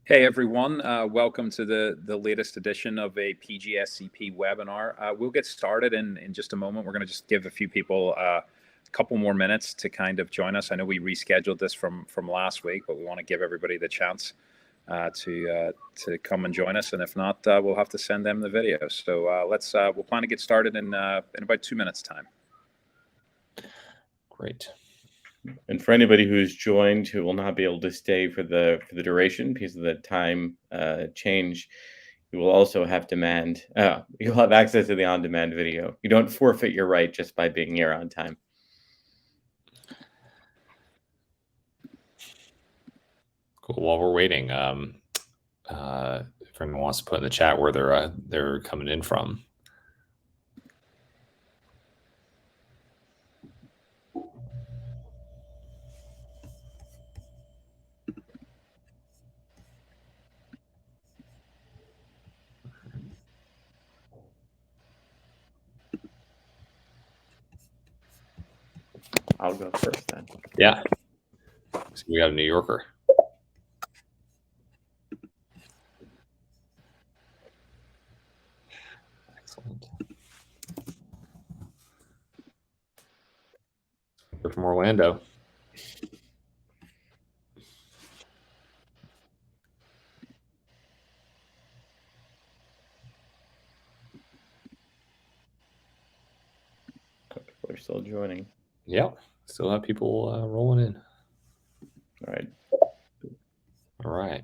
Hey everyone, welcome to the latest edition of a PGSCP webinar. We'll get started in just a moment. We're going to just give a few people a couple more minutes to kind of join us. I know we rescheduled this from last week, but we want to give everybody the chance to come and join us. And if not, we'll have to send them the video. So we'll plan to get started in about 2 minutes time. Great. And for anybody who's joined who will not be able to stay for the duration because of the time change, you will also have you'll have access to the on-demand video. You don't forfeit your right just by being here on time. Cool. While we're waiting, if anyone wants to put in the chat where they're coming in from. I'll go first then. Yeah. So we got a New Yorker. Excellent. We're from Orlando. People are still joining. Yep. Still have people rolling in. All right. All right.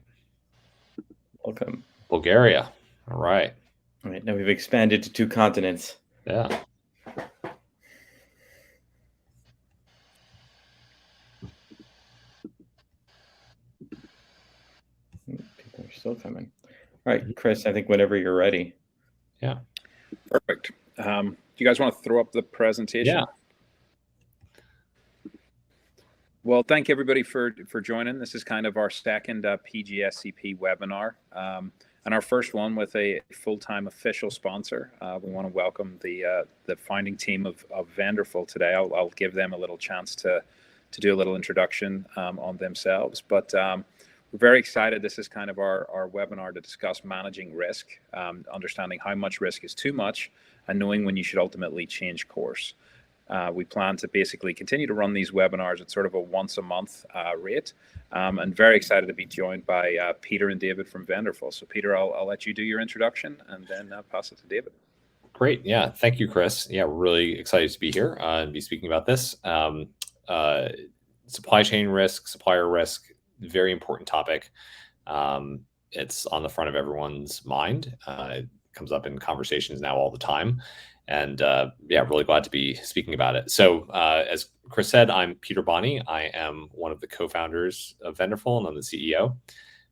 Welcome. Bulgaria. All right. All right. Now we've expanded to 2 continents. Yeah. People are still coming. All right, Chris, I think whenever you're ready. Yeah. Perfect. Do you guys want to throw up the presentation? Yeah. Well, thank everybody for joining. This is kind of our second PGSCP webinar, and our first one with a full-time official sponsor. We want to welcome the founding team of Vendorful today. I'll give them a little chance to do a little introduction on themselves, but we're very excited. This is kind of our webinar to discuss managing risk, understanding how much risk is too much, and knowing when you should ultimately change course. We plan to basically continue to run these webinars at sort of a once-a-month rate, and very excited to be joined by Peter and David from Vendorful. So Peter, I'll let you do your introduction and then pass it to David. Great. Yeah. Thank you, Chris. Yeah, we're really excited to be here and be speaking about this. Supply chain risk, supplier risk, very important topic. It's on the front of everyone's mind. It comes up in conversations now all the time. And yeah, really glad to be speaking about it. So as Chris said, I'm Peter Bonney. I am one of the co-founders of Vendorful, and I'm the CEO.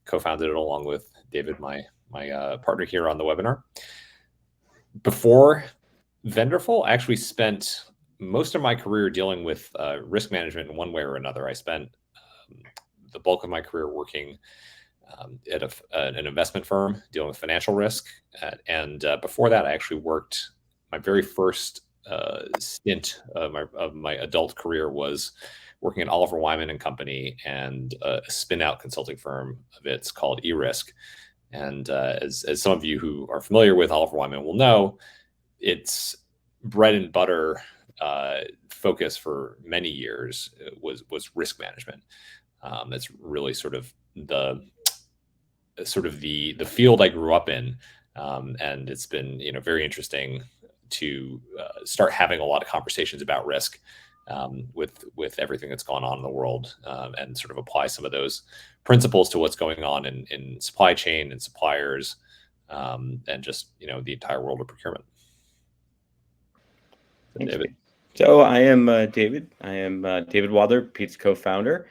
Co-founded it along with David, my partner here on the webinar. Before Vendorful, I actually spent most of my career dealing with risk management in one way or another. I spent the bulk of my career working at an investment firm dealing with financial risk. And before that, I actually worked. My very first stint of my adult career was working at Oliver Wyman and Company and a spin-out consulting firm of it's called eRisk. And as some of you who are familiar with Oliver Wyman will know, its bread and butter focus for many years was risk management. That's really sort of the field I grew up in, and it's been very interesting to start having a lot of conversations about risk with everything that's gone on in the world, and sort of apply some of those principles to what's going on in supply chain and suppliers, and just the entire world of procurement. Thanks, David. So I am David. I am David Wadler, Pete's co-founder.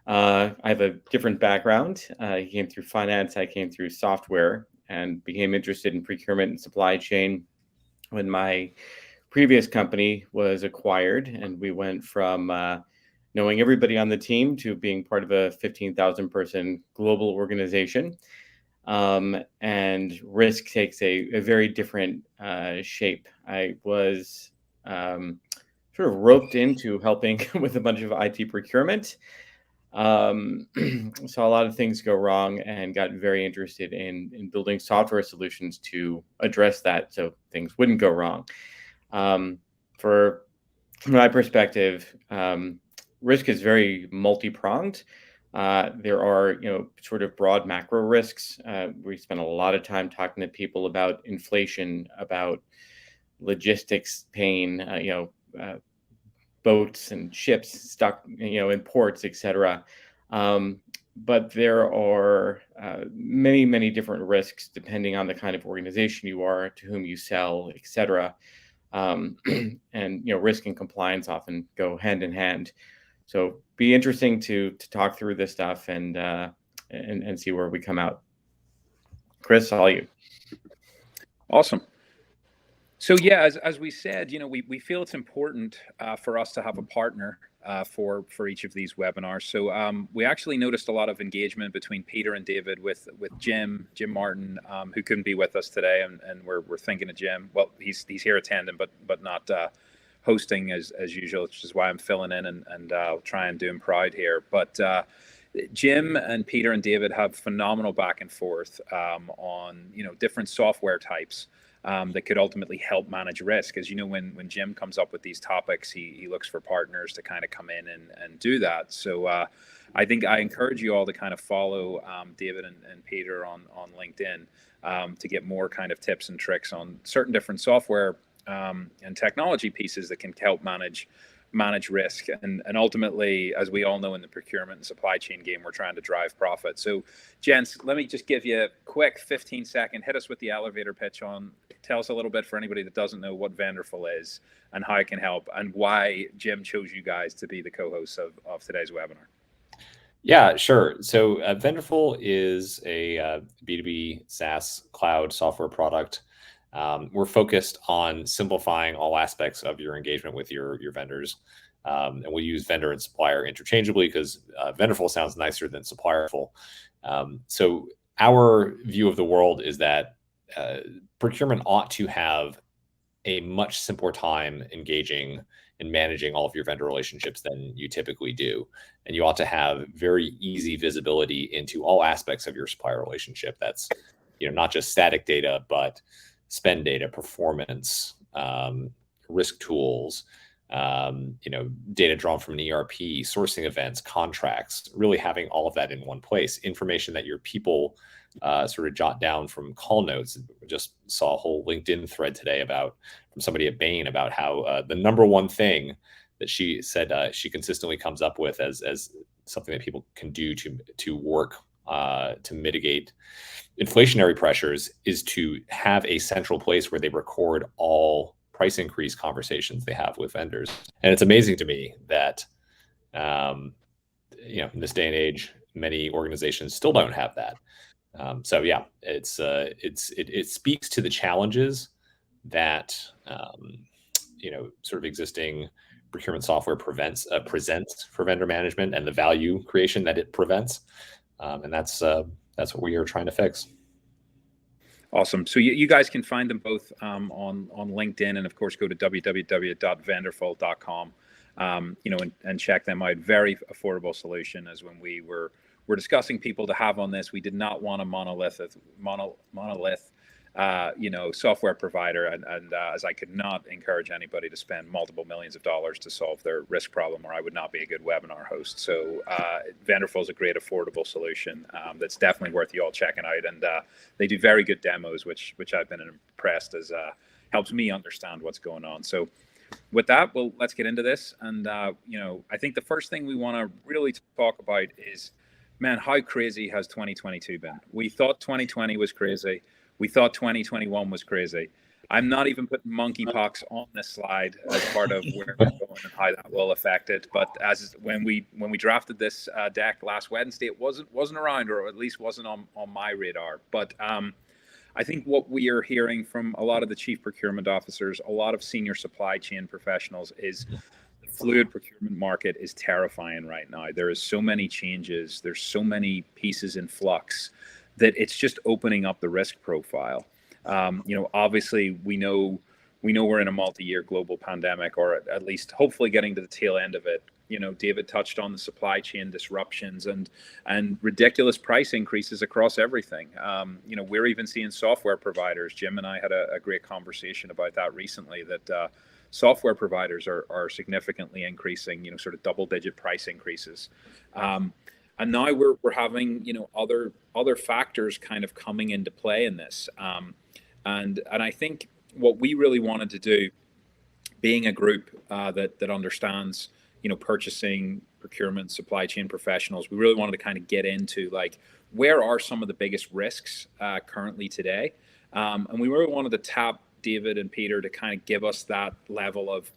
I have a different background. I came through finance. I came through software and became interested in procurement and supply chain when my previous company was acquired, and we went from knowing everybody on the team to being part of a 15,000 person global organization. And risk takes a very different shape. I was sort of roped into helping with a bunch of IT procurement. Saw a lot of things go wrong and got very interested in building software solutions to address that so things wouldn't go wrong. From my perspective, risk is very multi-pronged. There are, sort of broad macro risks. We spend a lot of time talking to people about inflation, about logistics pain, boats and ships stuck, in ports, etc. But there are many, many different risks depending on the kind of organization you are, to whom you sell, etc. And risk and compliance often go hand in hand. So be interesting to talk through this stuff and see where we come out. Chris, all you. Awesome. So yeah, as we said, we feel it's important for us to have a partner for each of these webinars. So we actually noticed a lot of engagement between Peter and David with Jim Martin, who couldn't be with us today, and we're thinking of Jim. Well, he's here attending, but not hosting as usual, which is why I'm filling in and I'll try and do him proud here. But Jim and Peter and David have phenomenal back and forth on different software types that could ultimately help manage risk. As you know, when Jim comes up with these topics, he looks for partners to kind of come in and do that. So I think I encourage you all to kind of follow David and Peter on LinkedIn to get more kind of tips and tricks on certain different software and technology pieces that can help manage risk. And ultimately, as we all know, in the procurement and supply chain game, we're trying to drive profit. So gents, let me just give you a quick 15-second, hit us with the elevator pitch on, tell us a little bit for anybody that doesn't know what Vendorful is and how it can help and why Jim chose you guys to be the co-hosts of today's webinar. Yeah, sure. So Vendorful is a B2B SaaS cloud software product. We're focused on simplifying all aspects of your engagement with your vendors. And we use vendor and supplier interchangeably because Vendorful sounds nicer than supplierful. So our view of the world is that procurement ought to have a much simpler time engaging and managing all of your vendor relationships than you typically do. And you ought to have very easy visibility into all aspects of your supplier relationship. That's, not just static data, but spend data, performance, risk tools, data drawn from an ERP, sourcing events, contracts, really having all of that in one place, information that your people sort of jot down from call notes. Just saw a whole LinkedIn thread today from somebody at Bain about how the number one thing that she said she consistently comes up with as something that people can do to work to mitigate inflationary pressures is to have a central place where they record all price increase conversations they have with vendors. And it's amazing to me that, in this day and age, many organizations still don't have that. So yeah, it speaks to the challenges that, sort of existing procurement software presents for vendor management and the value creation that it prevents. And that's what we are trying to fix. Awesome. So you guys can find them both on LinkedIn, and of course go to www.vendorful.com, and check them out. Very affordable solution. As when we're discussing people to have on this, we did not want a monolith software provider, and as I could not encourage anybody to spend multiple millions of dollars to solve their risk problem, or I would not be a good webinar host. So Vendorful is a great affordable solution that's definitely worth you all checking out, and they do very good demos, which I've been impressed as helps me understand what's going on. So with that, well, let's get into this. And I think the first thing we want to really talk about is, man, how crazy has 2022 been? We thought 2020 was crazy. We thought 2021 was crazy. I'm not even putting monkeypox on this slide as part of where we're going and how that will affect it. But as when we drafted this deck last Wednesday, it wasn't around, or at least wasn't on my radar. But I think what we are hearing from a lot of the chief procurement officers, a lot of senior supply chain professionals, is the fluid procurement market is terrifying right now. There is so many changes. There's so many pieces in flux that it's just opening up the risk profile. Obviously we know we're in a multi-year global pandemic, or at least hopefully getting to the tail end of it. David touched on the supply chain disruptions and ridiculous price increases across everything. We're even seeing software providers. Jim and I had a great conversation about that recently, that software providers are significantly increasing, sort of double-digit price increases. And now we're having, other factors kind of coming into play in this. And I think what we really wanted to do, being a group that understands, purchasing, procurement, supply chain professionals, we really wanted to kind of get into, like, where are some of the biggest risks currently today? And we really wanted to tap David and Peter to kind of give us that level of,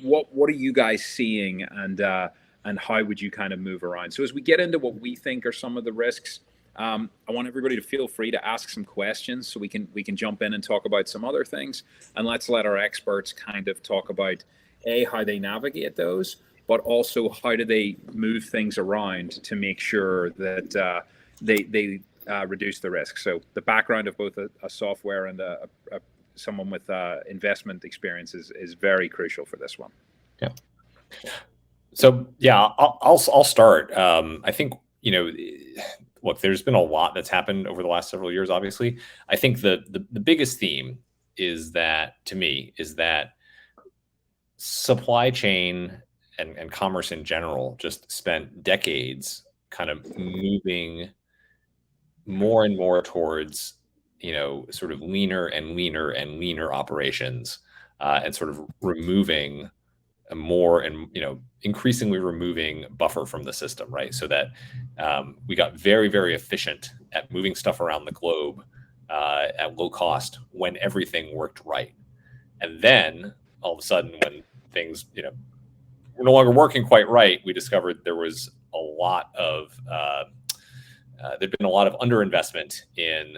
what are you guys seeing, and how would you kind of move around? So as we get into what we think are some of the risks, I want everybody to feel free to ask some questions so we can jump in and talk about some other things, and let's let our experts kind of talk about how they navigate those, but also how do they move things around to make sure that they reduce the risk. So the background of both a software and someone with investment experience is very crucial for this one. Yeah. So yeah, I'll start. I think, look, there's been a lot that's happened over the last several years. Obviously, I think the biggest theme is that, to me, is that supply chain and commerce in general just spent decades kind of moving more and more towards, sort of leaner and leaner and leaner operations, and sort of removing more and, increasingly removing buffer from the system, right? So that we got very, very efficient at moving stuff around the globe at low cost when everything worked right. And then all of a sudden, when things, were no longer working quite right, we discovered there was a lot of there'd been a lot of underinvestment in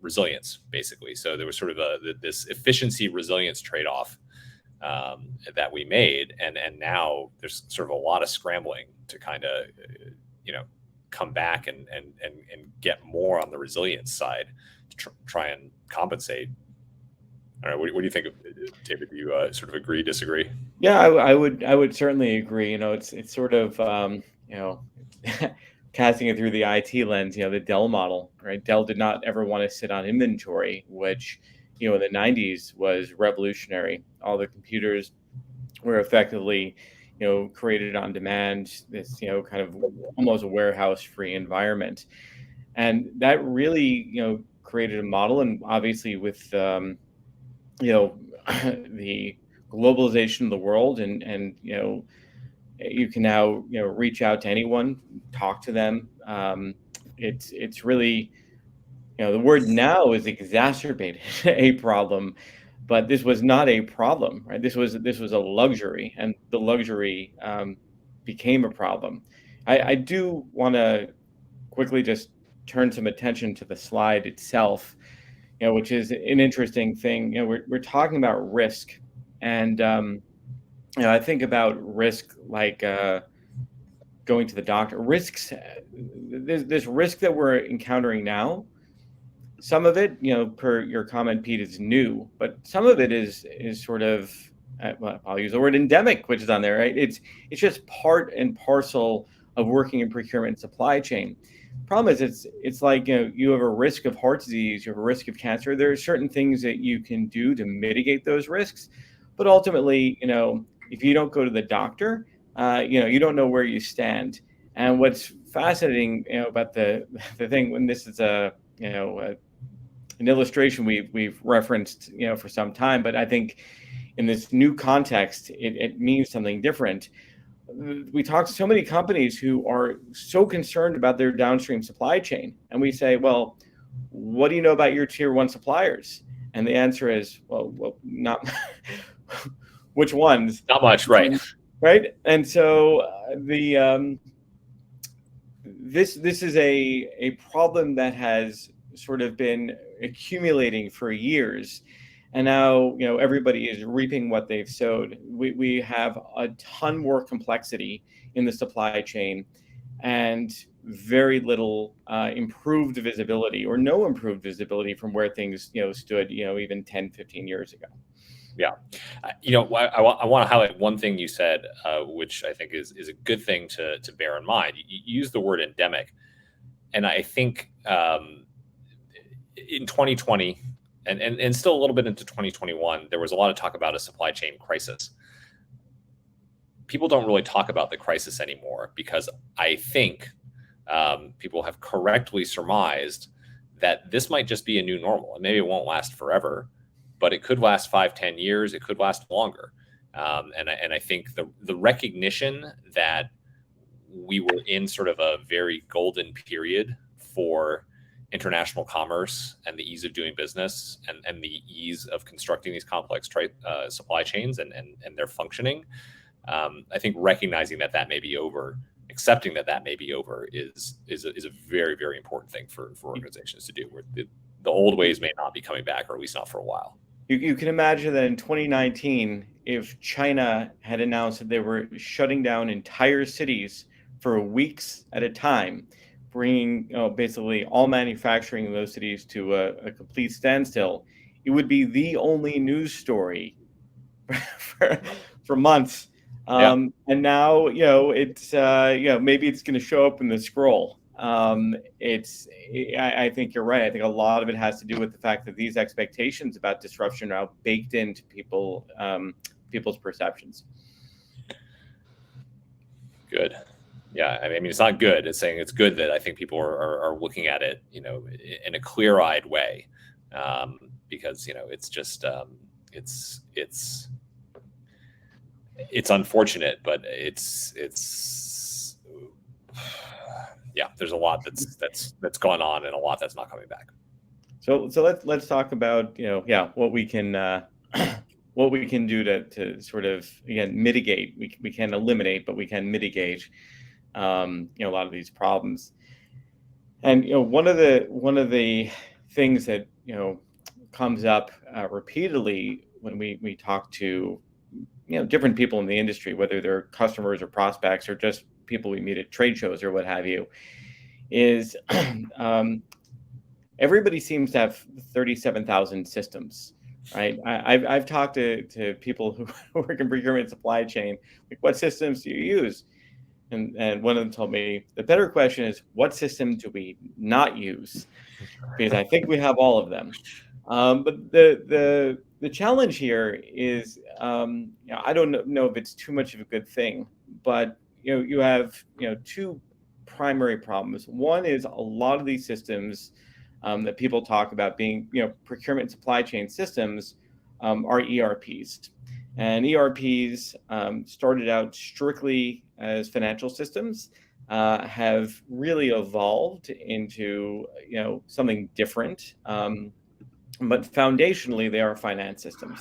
resilience, basically. So there was sort of this efficiency resilience trade-off that we made, and now there's sort of a lot of scrambling to kind of come back and get more on the resilience side to try and compensate. All right, what do you think, David? Do you sort of agree, disagree? Yeah, I would certainly agree. It's sort of casting it through the IT lens. The Dell model, right? Dell did not ever want to sit on inventory, which in the 90s was revolutionary. All the computers were effectively, created on demand, this, kind of almost a warehouse-free environment. And that really, created a model. And obviously with, the globalization of the world, and you can now, reach out to anyone, talk to them. It's really, the word now is exacerbated a problem, but this was not a problem, right? This was a luxury, and the luxury became a problem. I do want to quickly just turn some attention to the slide itself, which is an interesting thing. We're talking about risk, and I think about risk like going to the doctor. Risks, this risk that we're encountering now. Some of it, per your comment, Pete, is new, but some of it is sort of, well, I'll use the word endemic, which is on there, right? It's just part and parcel of working in procurement and supply chain. Problem is, it's like, you have a risk of heart disease, you have a risk of cancer. There are certain things that you can do to mitigate those risks, but ultimately, if you don't go to the doctor, you don't know where you stand. And what's fascinating, about the thing, when this is an illustration we've referenced, for some time, but I think in this new context, it means something different. We talk to so many companies who are so concerned about their downstream supply chain, and we say, well, what do you know about your tier one suppliers? And the answer is, well, not which ones? Not much, right? Right. And so this is a problem that has sort of been accumulating for years, and now everybody is reaping what they've sowed. We have a ton more complexity in the supply chain, and very little improved visibility, or no improved visibility from where things stood even 10-15 years ago. Yeah. I want to highlight one thing you said, which I think is a good thing to bear in mind. You use the word endemic. And I think in 2020 and still a little bit into 2021, there was a lot of talk about a supply chain crisis. People don't really talk about the crisis anymore because I think people have correctly surmised that this might just be a new normal, and maybe it won't last forever, but it could last 5, 10 years. It could last longer. And I think the recognition that we were in sort of a very golden period for international commerce and the ease of doing business and the ease of constructing these complex supply chains and their functioning. I think recognizing that may be over, accepting that may be over is a very, very important thing for organizations to do, where the old ways may not be coming back, or at least not for a while. You can imagine that in 2019, if China had announced that they were shutting down entire cities for weeks at a time, bringing basically all manufacturing in those cities to a complete standstill, it would be the only news story for months. And now, it's maybe it's going to show up in the scroll. I think you're right. I think a lot of it has to do with the fact that these expectations about disruption are now baked into people's perceptions. Good. Yeah, I mean, it's not good. It's saying it's good that I think people are looking at it, in a clear-eyed way, because it's just it's unfortunate, but it's yeah. There's a lot that's gone on, and a lot that's not coming back. So let's talk about what we can what we can do to sort of, again, mitigate. We can eliminate, but we can mitigate a lot of these problems. And one of the things that comes up repeatedly when we talk to different people in the industry, whether they're customers or prospects or just people we meet at trade shows or what have you, is everybody seems to have 37,000 systems, right? I've talked to people who work in procurement and supply chain, like, what systems do you use? And one of them told me, the better question is, what system do we not use? Because I think we have all of them. But the challenge here is, I don't know if it's too much of a good thing, but you have two primary problems. One is a lot of these systems that people talk about being procurement and supply chain systems are ERPs. And ERPs started out strictly as financial systems, have really evolved into something different. But foundationally, they are finance systems,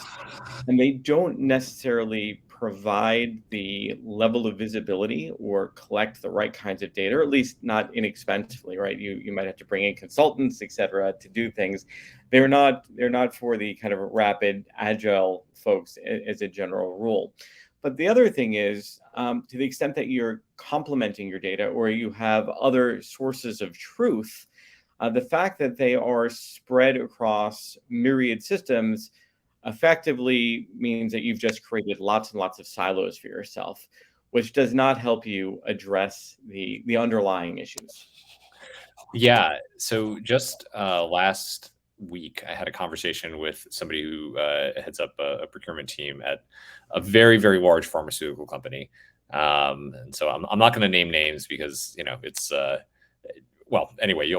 and they don't necessarily provide the level of visibility or collect the right kinds of data, or at least not inexpensively, right? You might have to bring in consultants, et cetera, to do things. They're not for the kind of rapid, agile folks as a general rule. But the other thing is, to the extent that you're complementing your data or you have other sources of truth, the fact that they are spread across myriad systems effectively means that you've just created lots and lots of silos for yourself, which does not help you address the underlying issues. Yeah. So just last week, I had a conversation with somebody who heads up a procurement team at a very, very large pharmaceutical company. And so I'm not going to name names because it's well, anyway,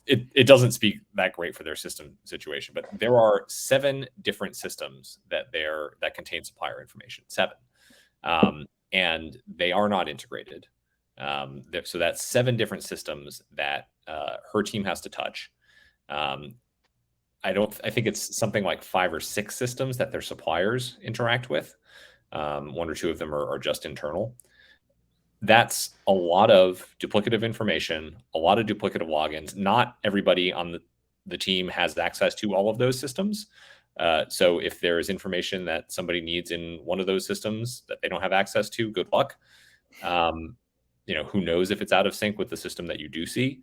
it doesn't speak that great for their system situation, but there are 7 different systems that contain supplier information, 7, and they are not integrated. So that's 7 different systems that her team has to touch. I think it's something like 5 or 6 systems that their suppliers interact with. 1 or 2 of them are just internal. That's a lot of duplicative information, a lot of duplicative logins. Not everybody on the team has access to all of those systems. So if there is information that somebody needs in one of those systems that they don't have access to, good luck. Who knows if it's out of sync with the system that you do see.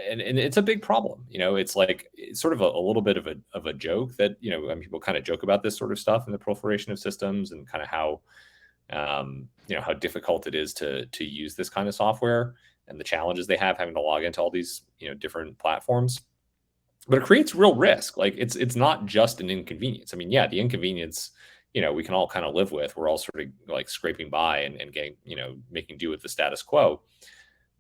and it's a big problem. It's like it's sort of a little bit of a joke that, and people kind of joke about this sort of stuff and the proliferation of systems and kind of how, how difficult it is to use this kind of software and the challenges they have having to log into all these, different platforms. But it creates real risk. Like it's not just an inconvenience. I mean, yeah, the inconvenience, we can all kind of live with. We're all sort of like scraping by and getting, making do with the status quo.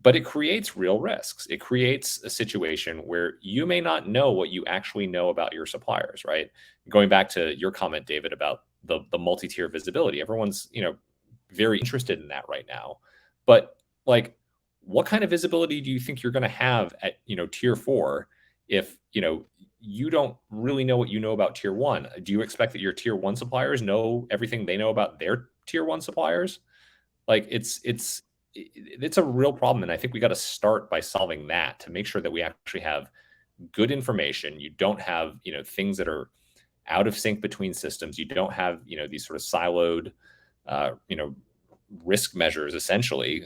But it creates real risks. It creates a situation where you may not know what you actually know about your suppliers, right? Going back to your comment, David, about the multi-tier visibility. Everyone's, very interested in that right now. But like, what kind of visibility do you think you're going to have at, tier 4 if, you don't really know what you know about tier 1? Do you expect that your tier 1 suppliers know everything they know about their tier 1 suppliers? Like it's a real problem. And I think we got to start by solving that to make sure that we actually have good information. You don't have, things that are out of sync between systems. You don't have, these sort of siloed, risk measures, essentially,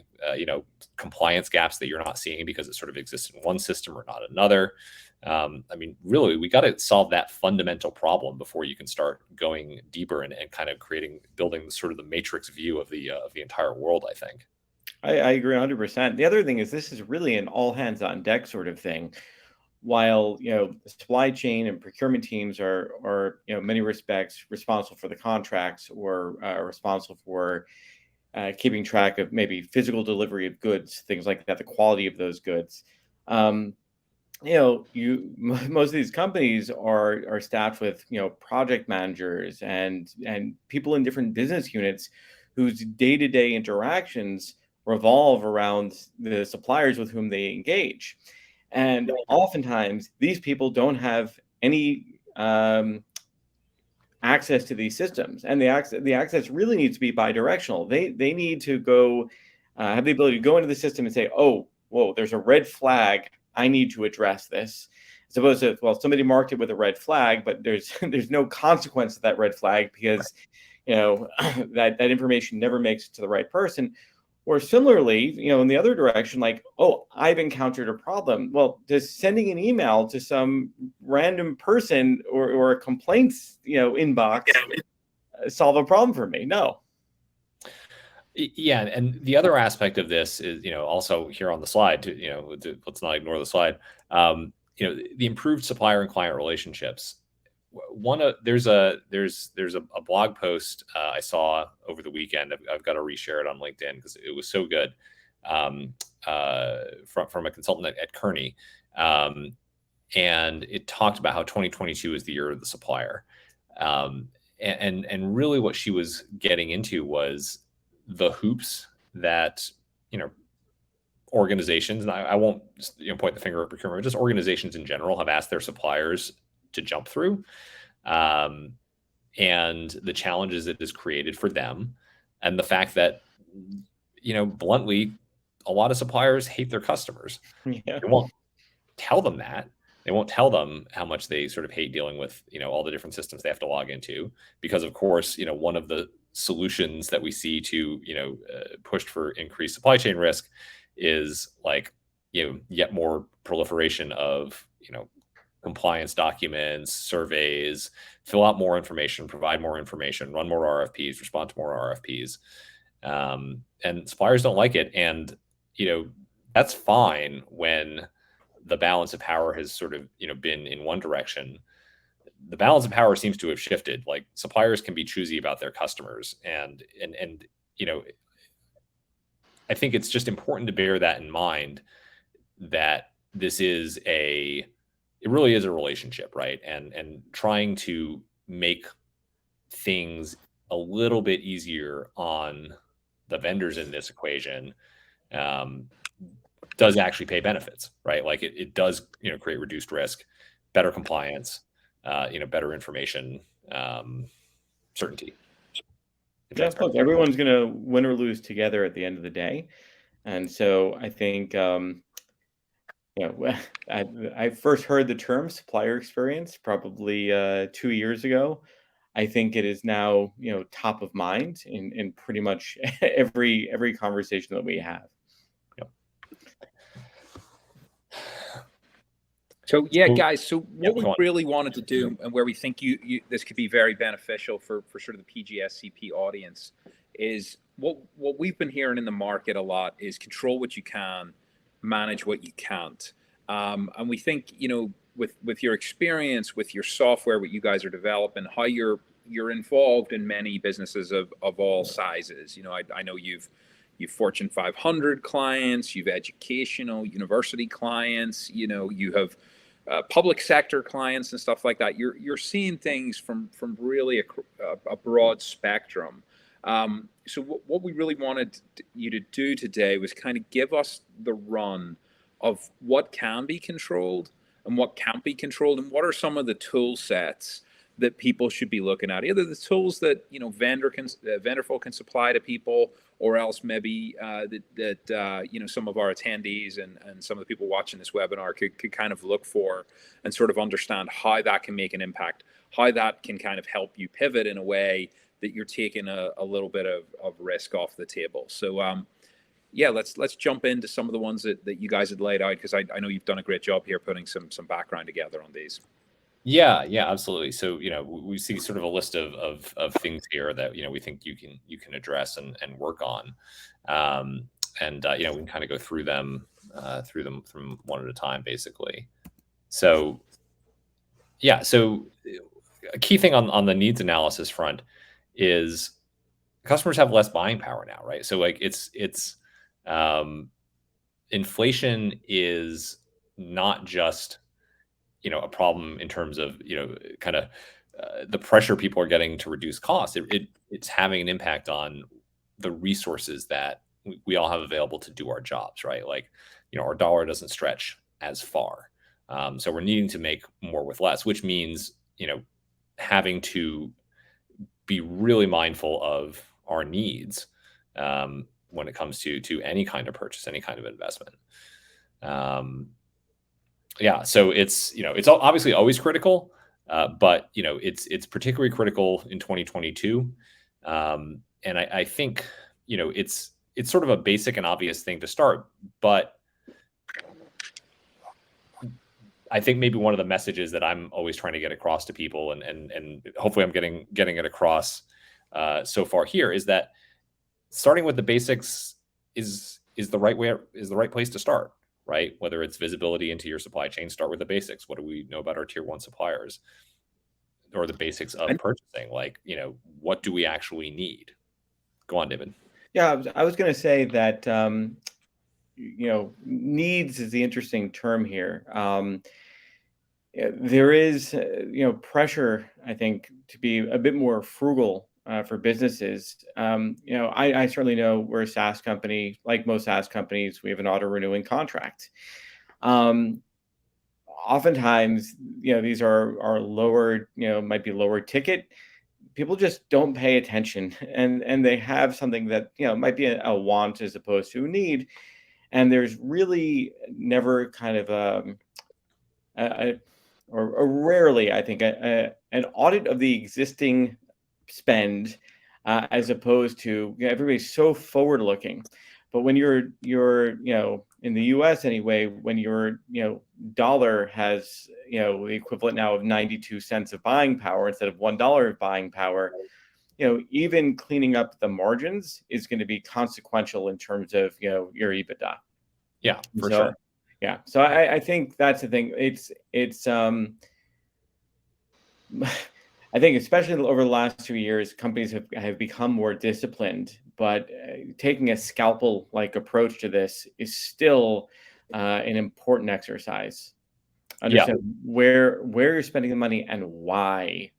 compliance gaps that you're not seeing because it sort of exists in one system or not another. I mean, really, we got to solve that fundamental problem before you can start going deeper and kind of building sort of the matrix view of the entire world, I think. I agree 100%. The other thing is this is really an all hands on deck sort of thing. While the supply chain and procurement teams are in many respects responsible for the contracts or responsible for keeping track of maybe physical delivery of goods, things like that, the quality of those goods. Most of these companies are staffed with project managers and people in different business units whose day-to-day interactions revolve around the suppliers with whom they engage. And oftentimes these people don't have any access to these systems, and the access really needs to be bi-directional. They need to go have the ability to go into the system and say, oh, whoa, there's a red flag, I need to address this, as opposed to, well, somebody marked it with a red flag, but there's no consequence to that red flag because that information never makes it to the right person. Or similarly, in the other direction, like, oh, I've encountered a problem. Well, does sending an email to some random person or a complaints, inbox solve a problem for me? No. Yeah, and the other aspect of this is, also here on the slide, let's not ignore the slide. The improved supplier and client relationships. There's a blog post I saw over the weekend. I've got to reshare it on LinkedIn because it was so good, from a consultant at Kearney, and it talked about how 2022 is the year of the supplier, and really what she was getting into was the hoops that organizations, and I won't point the finger at procurement, but just organizations in general have asked their suppliers to jump through, and the challenges it has created for them, and the fact that bluntly, a lot of suppliers hate their customers. Yeah. They won't tell them that. They won't tell them how much they sort of hate dealing with all the different systems they have to log into, because of course one of the solutions that we see to pushed for increased supply chain risk is like yet more proliferation of compliance documents, surveys, fill out more information, provide more information, run more RFPs, respond to more RFPs. And suppliers don't like it. And, that's fine when the balance of power has sort of, been in one direction. The balance of power seems to have shifted. Like suppliers can be choosy about their customers. And I think it's just important to bear that in mind, that it really is a relationship, right? And trying to make things a little bit easier on the vendors in this equation does actually pay benefits, right? Like it does, create reduced risk, better compliance, better information, certainty. Yeah, look, everyone's going to win or lose together at the end of the day. And so I think, I first heard the term supplier experience probably 2 years ago. I think it is now, top of mind in pretty much every conversation that we have. Yep. So yeah, So, guys. So yeah, what we go on. really wanted to do, and where we think this could be very beneficial for sort of the PGSCP audience, is what we've been hearing in the market a lot is control what you can, manage what you can't. And we think, with your experience, with your software, what you guys are developing, how you're involved in many businesses of all sizes. I know you've Fortune 500 clients, you've educational university clients, you have public sector clients and stuff like that. You're seeing things from really a broad spectrum. So what we really wanted you to do today was kind of give us the run of what can be controlled and what can't be controlled, and what are some of the tool sets that people should be looking at, either the tools that Vendorful can supply to people, or else maybe that some of our attendees and some of the people watching this webinar could kind of look for and sort of understand how that can make an impact, how that can kind of help you pivot in a way that you're taking a little bit of risk off the table. So yeah, let's jump into some of the ones that you guys had laid out, because I know you've done a great job here putting some background together on these. Yeah, absolutely. So, we see sort of a list of things here that, we think you can address and work on. And we can kind of go through them from one at a time, basically. So, yeah, so a key thing on the needs analysis front is customers have less buying power now, right? So like it's inflation is not just a problem in terms of kind of the pressure people are getting to reduce costs. It's having an impact on the resources that we all have available to do our jobs, right? Like our dollar doesn't stretch as far, so we're needing to make more with less, which means having to be really mindful of our needs when it comes to any kind of purchase, any kind of investment. Yeah, so it's obviously always critical, but it's particularly critical in 2022, and I think it's sort of a basic and obvious thing to start, but I think maybe one of the messages that I'm always trying to get across to people, and hopefully I'm getting it across so far here, is that starting with the basics is the right place to start. Right? Whether it's visibility into your supply chain, start with the basics. What do we know about our tier 1 suppliers? Or the basics of purchasing, like, what do we actually need? Go on, David. Yeah, I was going to say that, needs is the interesting term here. There is, pressure, I think, to be a bit more frugal for businesses. I certainly know we're a SaaS company. Like most SaaS companies, we have an auto-renewing contract. Oftentimes, these are lower, might be lower ticket. People just don't pay attention, and they have something that might be a want as opposed to a need. And there's really never kind of or rarely, I think, an audit of the existing spend, as opposed to everybody's so forward looking. But when you're in the US anyway, when your dollar has the equivalent now of 92 cents of buying power instead of $1 of buying power, even cleaning up the margins is going to be consequential in terms of your EBITDA. Yeah, for sure. Yeah, so I think that's the thing. It's I think especially over the last 2 years, companies have become more disciplined, but taking a scalpel-like approach to this is still an important exercise. Understand where you're spending the money and why,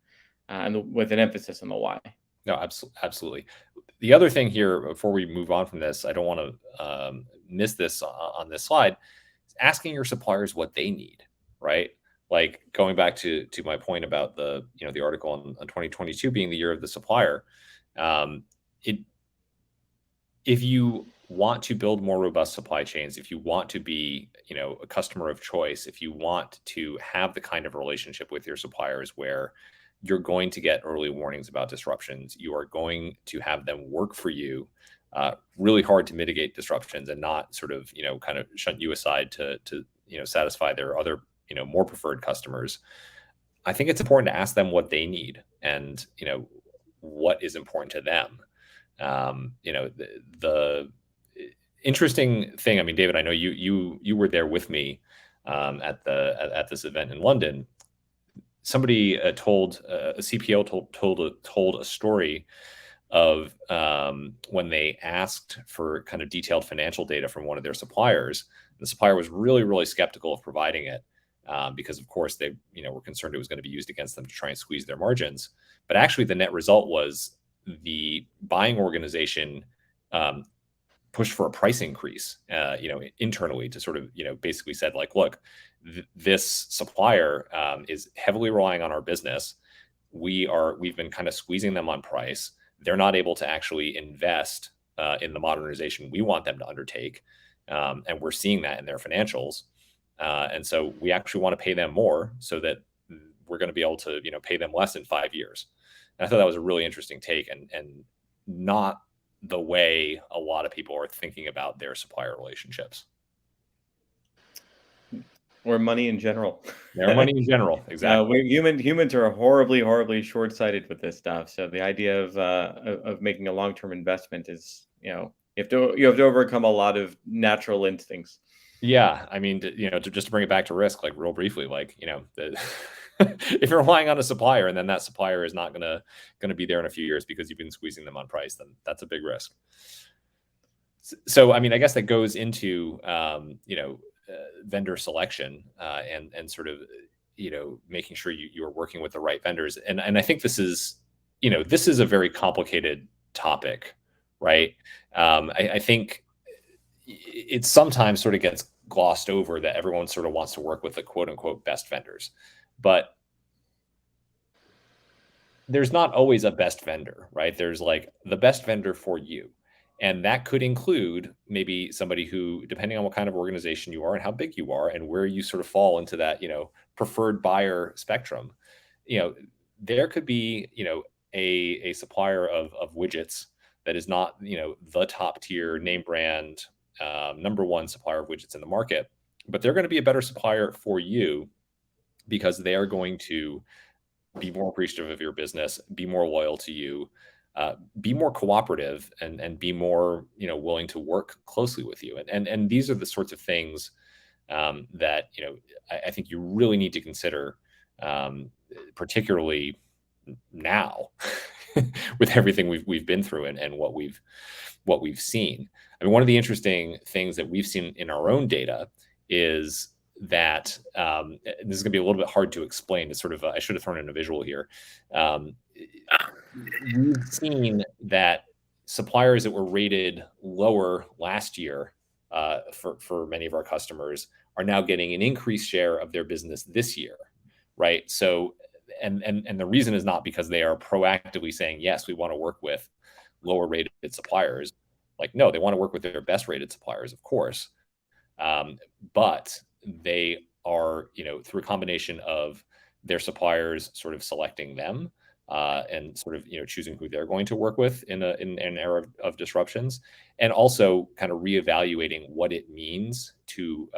and with an emphasis on the why. No, absolutely. The other thing here, before we move on from this, I don't want to miss this on this slide, is asking your suppliers what they need, right? Like going back to my point about the article on 2022 being the year of the supplier. If you want to build more robust supply chains, if you want to be a customer of choice, if you want to have the kind of relationship with your suppliers where you're going to get early warnings about disruptions, you are going to have them work for you really hard to mitigate disruptions and not sort of kind of shunt you aside to satisfy their other more preferred customers, I think it's important to ask them what they need and, what is important to them. The interesting thing, I mean, David, I know you were there with me at this event in London. Somebody told a CPO told a story of when they asked for kind of detailed financial data from one of their suppliers. The supplier was really, really skeptical of providing it because, of course, they were concerned it was going to be used against them to try and squeeze their margins. But actually, the net result was the buying organization pushed for a price increase, internally to sort of, basically said like, look, this supplier is heavily relying on our business. We've been kind of squeezing them on price. They're not able to actually invest in the modernization we want them to undertake. And we're seeing that in their financials. And so we actually want to pay them more so that we're going to be able to, pay them less in 5 years. And I thought that was a really interesting take and not the way a lot of people are thinking about their supplier relationships. Or money in general. Their money in general, exactly. Humans are horribly short-sighted with this stuff. So the idea of making a long-term investment is, you have to overcome a lot of natural instincts. Yeah, I mean, just to bring it back to risk, like real briefly, like if you're relying on a supplier and then that supplier is not gonna be there in a few years because you've been squeezing them on price, then that's a big risk. So I mean, I guess that goes into vendor selection and sort of making sure you are working with the right vendors. And I think this is a very complicated topic, right? I think it sometimes sort of gets glossed over that everyone sort of wants to work with the quote unquote best vendors, but there's not always a best vendor, right? There's like the best vendor for you. And that could include maybe somebody who, depending on what kind of organization you are and how big you are and where you sort of fall into that, preferred buyer spectrum, there could be, a supplier of widgets that is not, the top tier name brand, number one supplier of widgets in the market, but they're going to be a better supplier for you because they are going to be more appreciative of your business, be more loyal to you, be more cooperative, and be more willing to work closely with you. And these are the sorts of things that I think you really need to consider, particularly now with everything we've been through and what we've seen. I mean, one of the interesting things that we've seen in our own data is that this is going to be a little bit hard to explain. It's sort of I should have thrown in a visual here. We've seen that suppliers that were rated lower last year for many of our customers are now getting an increased share of their business this year, right? So, and the reason is not because they are proactively saying, yes, we want to work with lower rated suppliers. Like, no, they want to work with their best rated suppliers, of course. But they are, through a combination of their suppliers sort of selecting them and sort of, choosing who they're going to work with in an era of disruptions, and also kind of reevaluating what it means to,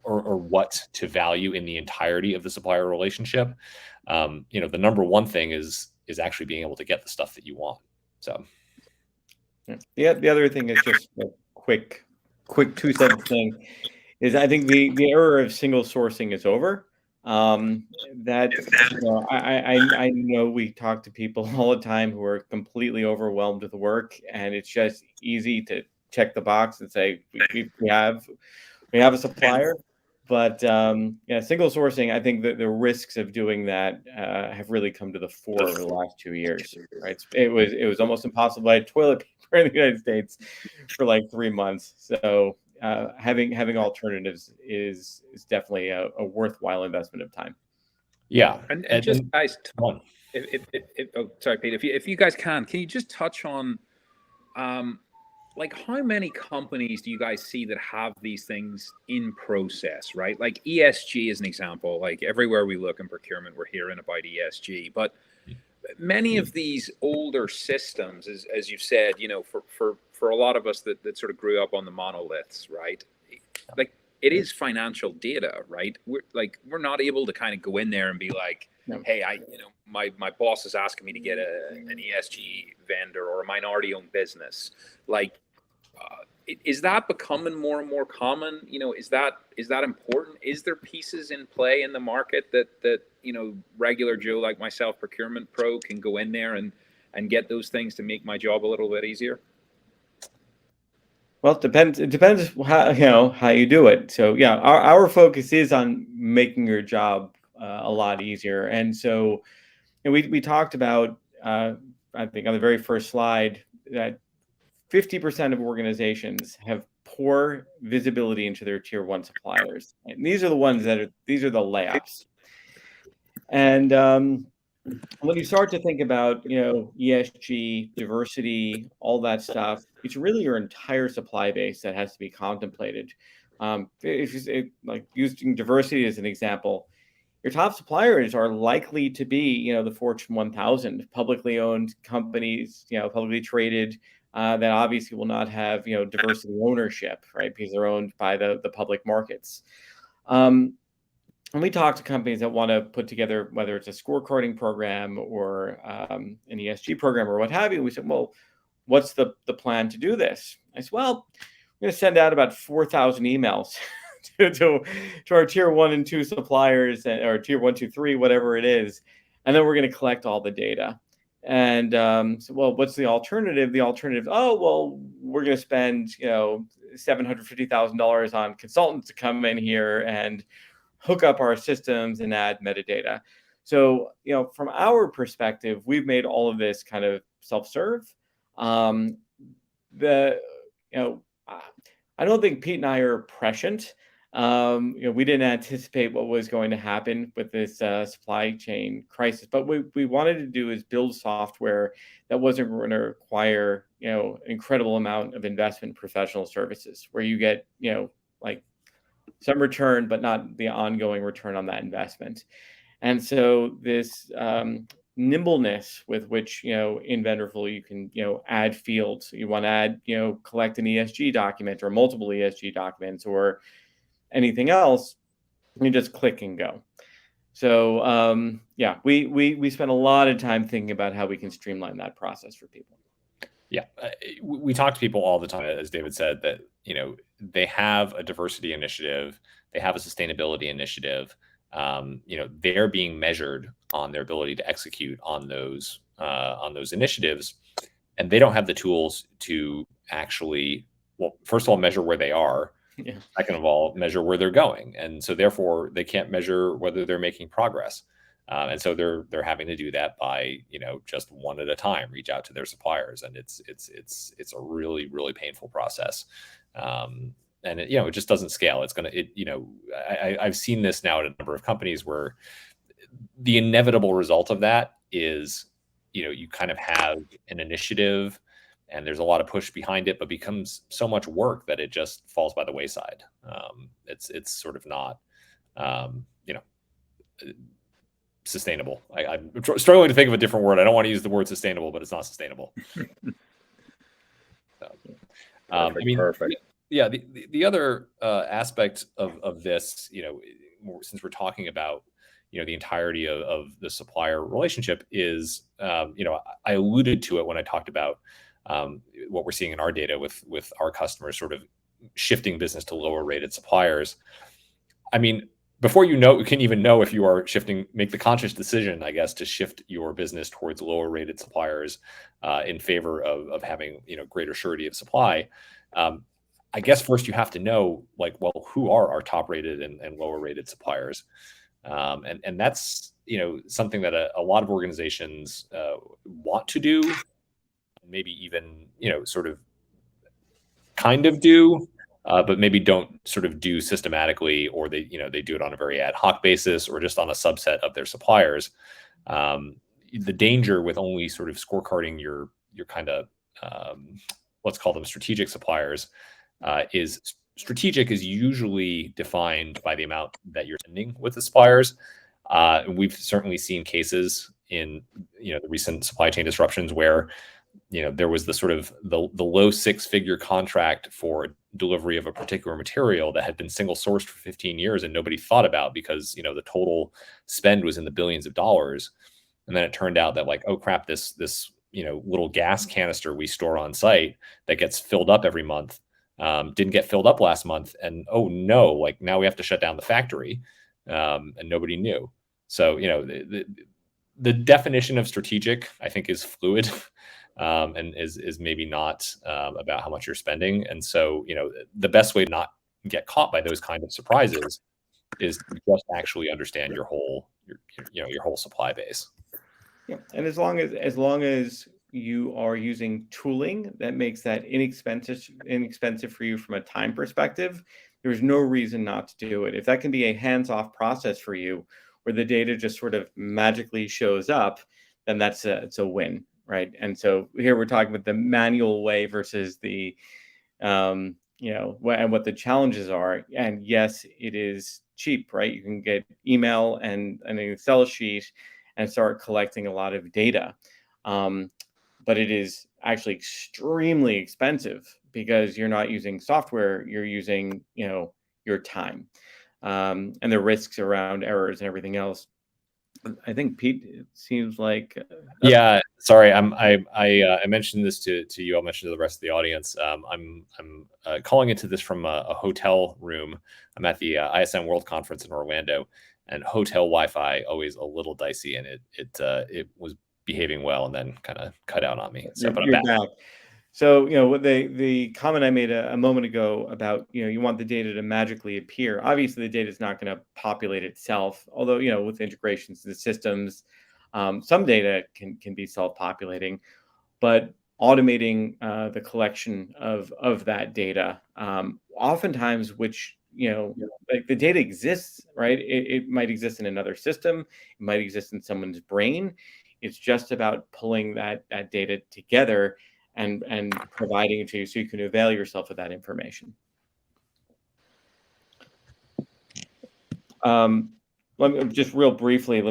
or what to value in the entirety of the supplier relationship. The number one thing is actually being able to get the stuff that you want. So, yeah, the other thing is just a quick 2-sentence thing is I think the era of single sourcing is over. That I know we talk to people all the time who are completely overwhelmed with the work, and it's just easy to check the box and say we have a supplier. But single sourcing, I think that the risks of doing that have really come to the fore over the last 2 years. Right? It was almost impossible to buy toilet paper in the United States for like 3 months. So having alternatives is definitely a worthwhile investment of time. Yeah, and just guys, sorry, Pete. If you guys can you just touch on like how many companies do you guys see that have these things in process, right? Like ESG is an example. Like everywhere we look in procurement, we're hearing about ESG, but many of these older systems, as you've said, for a lot of us that sort of grew up on the monoliths, right? Like it is financial data, right? We're not able to kind of go in there and be like, No. hey, my boss is asking me to get an ESG vendor or a minority owned business. Like, is that becoming more and more common? Is that important? Is there pieces in play in the market that regular Joe like myself, procurement pro, can go in there and get those things to make my job a little bit easier? Well, it depends. It depends how you do it. So yeah, our focus is on making your job a lot easier. And so we talked about I think on the very first slide that 50% of organizations have poor visibility into their tier one suppliers, and these are the ones these are the layups. And when you start to think about ESG, diversity, all that stuff, it's really your entire supply base that has to be contemplated. Like using diversity as an example, your top suppliers are likely to be the Fortune 1000, publicly owned companies, publicly traded, that obviously will not have diversity ownership, right, because they're owned by the public markets. And we talk to companies that want to put together, whether it's a scorecarding program or an ESG program or what have you. We said, well, what's the plan to do this? I said, well, we're going to send out about 4,000 emails to our tier 1 and 2 suppliers, or tier 1, 2, 3, whatever it is. And then we're going to collect all the data. And so, well, what's the alternative? The alternative, oh, well, we're going to spend, $750,000 on consultants to come in here and hook up our systems and add metadata. So, from our perspective, we've made all of this kind of self-serve. I don't think Pete and I are prescient. We didn't anticipate what was going to happen with this supply chain crisis, but what we wanted to do is build software that wasn't going to require, an incredible amount of investment in professional services, where you get, like some return, but not the ongoing return on that investment. And so this nimbleness with which, in Vendorful, you can, add fields. You want to add, collect an ESG document or multiple ESG documents or anything else, you just click and go. So we spent a lot of time thinking about how we can streamline that process for people. Yeah, we talk to people all the time, as David said, that they have a diversity initiative, they have a sustainability initiative. They're being measured on their ability to execute on those initiatives, and they don't have the tools to actually, well, first of all, measure where they are. Yeah. Second of all, measure where they're going, and so therefore they can't measure whether they're making progress. And so they're having to do that by just one at a time, reach out to their suppliers, and it's a really, really painful process. And it just doesn't scale. I've seen this now at a number of companies where the inevitable result of that is you kind of have an initiative and there's a lot of push behind it, but becomes so much work that it just falls by the wayside. It's sort of not sustainable. I'm struggling to think of a different word. I don't want to use the word sustainable, but it's not sustainable. Perfect. Yeah. The other aspect of this, since we're talking about, the entirety of the supplier relationship is, I alluded to it when I talked about what we're seeing in our data with our customers sort of shifting business to lower rated suppliers. I mean, before you can even know if you are make the conscious decision, I guess, to shift your business towards lower rated suppliers in favor of having, greater surety of supply. I guess first you have to know, who are our top rated and lower rated suppliers? And that's, something that a lot of organizations want to do, maybe even, sort of kind of do, but maybe don't sort of do systematically, or they do it on a very ad hoc basis or just on a subset of their suppliers. The danger with only sort of scorecarding your kind of, let's call them strategic suppliers, is strategic is usually defined by the amount that you're spending with the suppliers. We've certainly seen cases in the recent supply chain disruptions where there was the sort of the low six-figure contract for delivery of a particular material that had been single sourced for 15 years and nobody thought about because, the total spend was in the billions of dollars. And then it turned out that like, oh crap, this little gas canister we store on site that gets filled up every month didn't get filled up last month. And oh no, like now we have to shut down the factory. And nobody knew. So, the definition of strategic, I think, is fluid. And is maybe not about how much you're spending. And so, the best way to not get caught by those kind of surprises is to just actually understand your whole supply base. Yeah, and as long as you are using tooling that makes that inexpensive for you from a time perspective, there's no reason not to do it. If that can be a hands-off process for you, where the data just sort of magically shows up, then it's a win. Right. And so here we're talking about the manual way versus the, and what the challenges are. And yes, it is cheap, right? You can get email and an Excel sheet and start collecting a lot of data. But it is actually extremely expensive because you're not using software, you're using, your time, and the risks around errors and everything else. I think, Pete, it seems like yeah. Sorry, I mentioned this to you. I'll mention to the rest of the audience. I'm calling into this from a hotel room. I'm at the ISM World Conference in Orlando, and hotel Wi-Fi always a little dicey, and it was behaving well, and then kind of cut out on me. So, but I'm back. So, what the comment I made a moment ago about, you want the data to magically appear. Obviously, the data is not going to populate itself, although, with integrations to the systems, some data can be self-populating, but automating the collection of that data, oftentimes, which, like the data exists, right? It might exist in another system. It might exist in someone's brain. It's just about pulling that data together and providing it to you so you can avail yourself of that information. Let me just real briefly,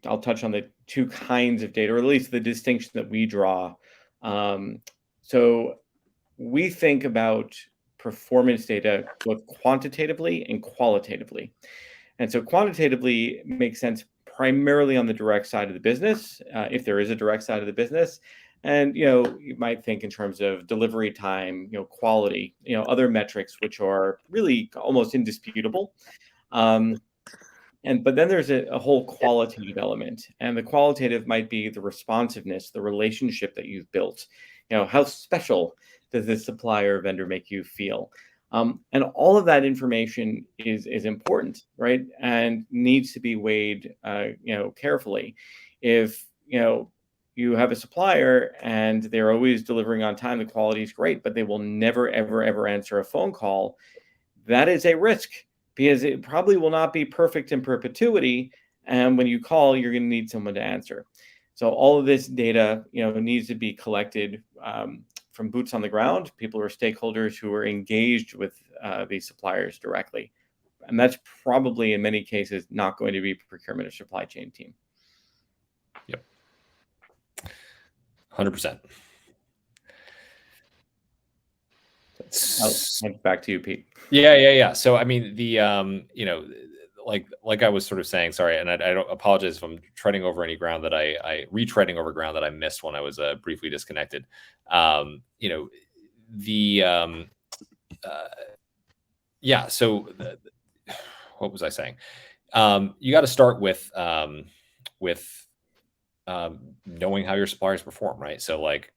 I'll touch on the two kinds of data, or at least the distinction that we draw. So we think about performance data both quantitatively and qualitatively. And so quantitatively makes sense primarily on the direct side of the business, if there is a direct side of the business. And, you might think in terms of delivery time, quality, other metrics, which are really almost indisputable. But then there's a whole qualitative element, and the qualitative might be the responsiveness, the relationship that you've built. How special does this supplier or vendor make you feel? And all of that information is important, right? And needs to be weighed, carefully. If, you have a supplier and they're always delivering on time, the quality is great, but they will never, ever, ever answer a phone call. That is a risk because it probably will not be perfect in perpetuity. And when you call, you're going to need someone to answer. So all of this data, needs to be collected from boots on the ground, people or stakeholders who are engaged with these suppliers directly. And that's probably in many cases not going to be procurement or supply chain team. Yep. 100%. Back to you, Pete. Yeah. So, I mean, the, like I was sort of saying, sorry, and I don't apologize if I'm retreading over ground that I missed when I was briefly disconnected. So what was I saying? You got to start with knowing how your suppliers perform, right? So like,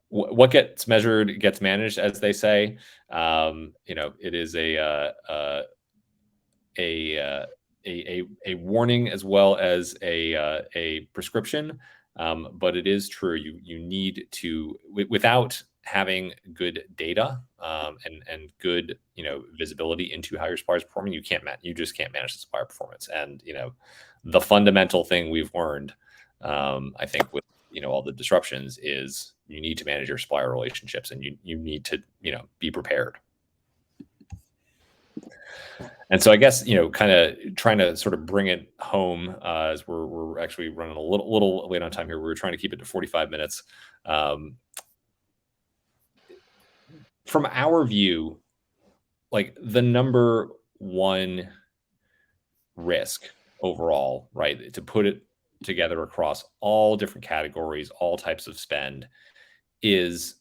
what gets measured gets managed, as they say. It is a warning as well as a prescription. But it is true. You need to, without having good data and good visibility into how your suppliers are performing, you just can't manage the supplier performance. And the fundamental thing we've learned, I think, with all the disruptions is you need to manage your supplier relationships, and you need to be prepared. And so I guess, kind of trying to sort of bring it home as we're actually running a little late on time here. We were trying to keep it to 45 minutes. From our view, like the number one risk overall, right, to put it together across all different categories, all types of spend, is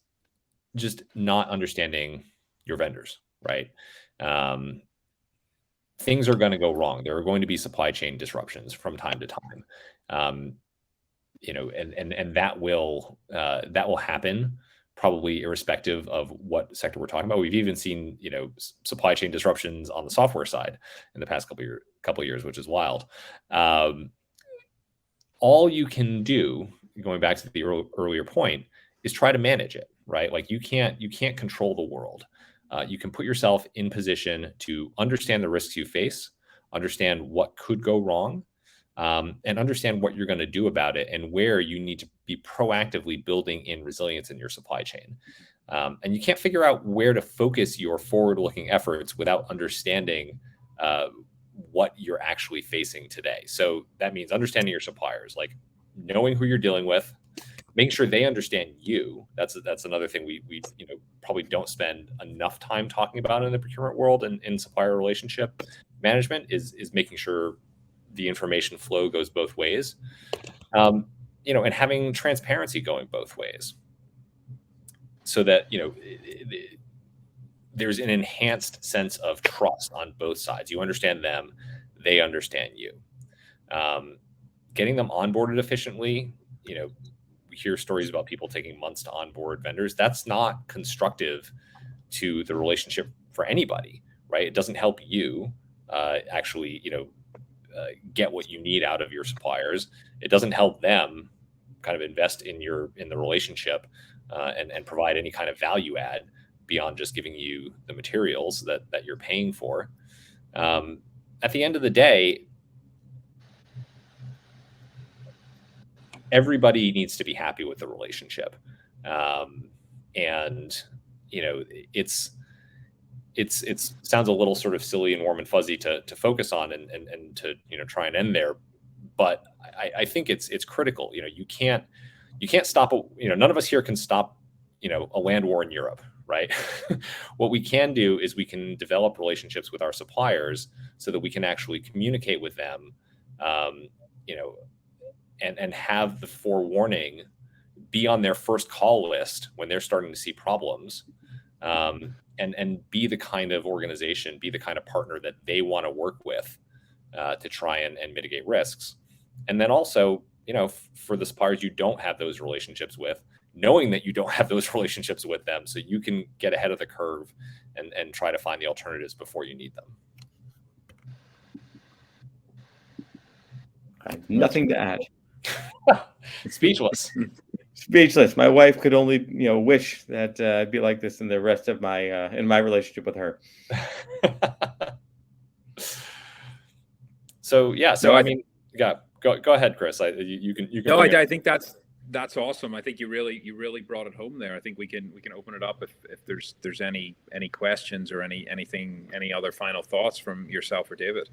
just not understanding your vendors, right? Things are going to go wrong. There are going to be supply chain disruptions from time to time, and that will happen probably irrespective of what sector we're talking about. We've even seen supply chain disruptions on the software side in the past couple of years, which is wild. All you can do, going back to the earlier point, is try to manage it, right? Like you can't control the world. You can put yourself in position to understand the risks you face, understand what could go wrong, and understand what you're going to do about it and where you need to be proactively building in resilience in your supply chain. And you can't figure out where to focus your forward-looking efforts without understanding what you're actually facing today. So that means understanding your suppliers, like knowing who you're dealing with, making sure they understand you. That's another thing we probably don't spend enough time talking about in the procurement world and in supplier relationship management is making sure the information flow goes both ways, and having transparency going both ways, so that there's an enhanced sense of trust on both sides. You understand them, they understand you. Getting them onboarded efficiently, we hear stories about people taking months to onboard vendors. That's not constructive to the relationship for anybody, right? It doesn't help you actually, get what you need out of your suppliers. It doesn't help them kind of invest in the relationship and provide any kind of value add beyond just giving you the materials that you're paying for. At the end of the day, everybody needs to be happy with the relationship. And it's sounds a little sort of silly and warm and fuzzy to focus on and to try and end there, but I think it's critical. You can't stop none of us here can stop a land war in Europe, right? What we can do is we can develop relationships with our suppliers so that we can actually communicate with them, and have the forewarning, be on their first call list when they're starting to see problems, and be the kind of organization, be the kind of partner that they want to work with to try and mitigate risks. And then also, for the suppliers you don't have those relationships with, knowing that you don't have those relationships with them so you can get ahead of the curve and try to find the alternatives before you need them. I have nothing to add. Speechless. Speechless. My wife could only, wish that I'd be like this in the rest of my in my relationship with her. So yeah. So no, I mean, yeah. Go ahead, Chris. You can. No, I think that's awesome. I think you really brought it home there. I think we can open it up if there's any questions or any other final thoughts from yourself or David.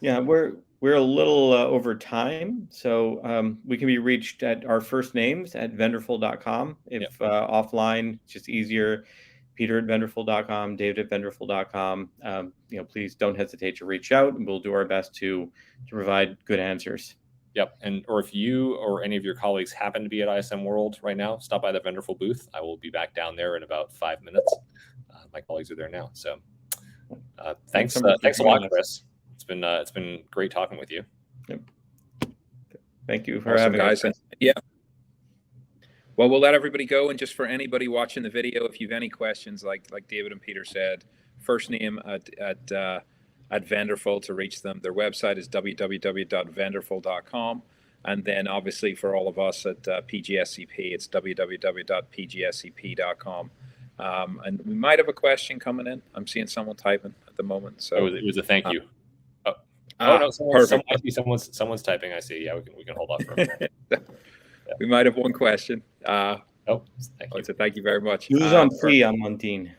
Yeah, we're a little over time, so we can be reached at our first names at vendorful.com. If offline, it's just easier. Peter at vendorful.com, David at vendorful.com. Please don't hesitate to reach out, and we'll do our best to provide good answers. Yep, or if you or any of your colleagues happen to be at ISM World right now, stop by the Vendorful booth. I will be back down there in about 5 minutes. My colleagues are there now, so thanks a lot, Chris. It's been great talking with you. Yep. Thank you for having us. Yeah. Well, we'll let everybody go, and just for anybody watching the video, if you have any questions, like David and Peter said, first name at Vendorful to reach them. Their website is www.vendorful.com, and then obviously for all of us at PGSCP, it's www.pgscp.com. And we might have a question coming in. I'm seeing someone typing at the moment. So it was a thank you. No, someone's typing. I see. Yeah, we can hold off for a minute. Yeah. We might have one question. Thank you. So thank you very much. Nous en prie, Amandine.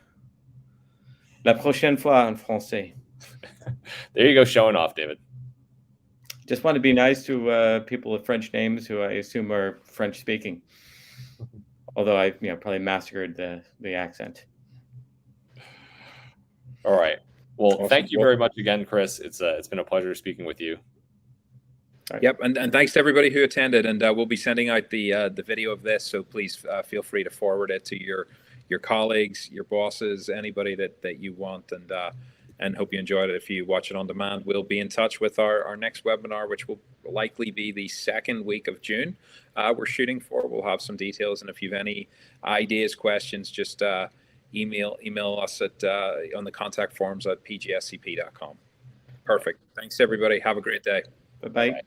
La prochaine fois en français. There you go, showing off, David. Just want to be nice to people with French names who I assume are French speaking. Although I probably massacred the accent. All right. Well, Awesome. thank you very much again, Chris. It's been a pleasure speaking with you. Right. Yep, and thanks to everybody who attended. And we'll be sending out the video of this, so please feel free to forward it to your colleagues, your bosses, anybody that you want. And hope you enjoyed it. If you watch it on demand, we'll be in touch with our next webinar, which will likely be the second week of June. We're shooting for. We'll have some details, and if you have any ideas, questions, just email us at on the contact forms at pgscp.com. Perfect. Thanks everybody. Have a great day. Bye-bye. Bye.